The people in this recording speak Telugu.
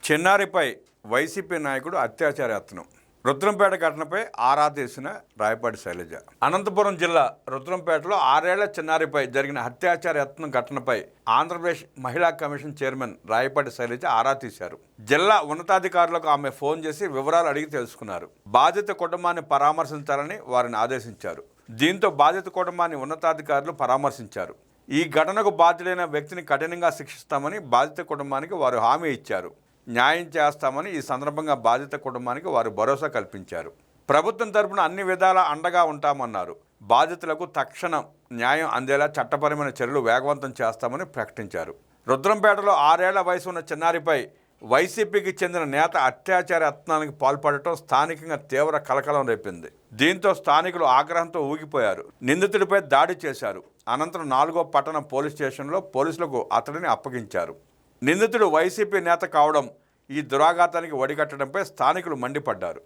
చిన్నారిపై వైసీపీ నాయకుడు అత్యాచార యత్నం. రుద్రంపేట ఘటనపై ఆరా తీసిన రాయపాటి శైలజ. అనంతపురం జిల్లా రుద్రంపేటలో 6 ఏళ్ల చిన్నారిపై జరిగిన అత్యాచార యత్నం ఘటనపై ఆంధ్రప్రదేశ్ మహిళా కమిషన్ చైర్మన్ రాయపాటి శైలజ ఆరా తీశారు. జిల్లా ఉన్నతాధికారులకు ఆమె ఫోన్ చేసి వివరాలు అడిగి తెలుసుకున్నారు. బాధిత కుటుంబాన్ని పరామర్శించాలని వారిని ఆదేశించారు. దీంతో బాధిత కుటుంబాన్ని ఉన్నతాధికారులు పరామర్శించారు. ఈ ఘటనకు బాధ్యుడైన వ్యక్తిని కఠినంగా శిక్షిస్తామని బాధిత కుటుంబానికి వారు హామీ ఇచ్చారు. న్యాయం చేస్తామని ఈ సందర్భంగా బాధిత కుటుంబానికి వారు భరోసా కల్పించారు. ప్రభుత్వం తరపున అన్ని విధాలా అండగా ఉంటామన్నారు. బాధితులకు తక్షణం న్యాయం అందేలా చట్టపరమైన చర్యలు వేగవంతం చేస్తామని ప్రకటించారు. రుద్రంపేటలో 6 ఏళ్ల వయసు ఉన్న చిన్నారిపై వైసీపీకి చెందిన నేత అత్యాచార యత్నానికి పాల్పడటం స్థానికంగా తీవ్ర కలకలం రేపింది. దీంతో స్థానికులు ఆగ్రహంతో ఊగిపోయారు. నిందితుడిపై దాడి చేశారు. అనంతరం 4వ పట్టణ పోలీస్ స్టేషన్లో పోలీసులకు అతడిని అప్పగించారు. నిందితుడు వైసీపీ నేత కావడం ఈ దురాఘాతానికి ఒడిగట్టడంపై స్థానికులు మండిపడ్డారు.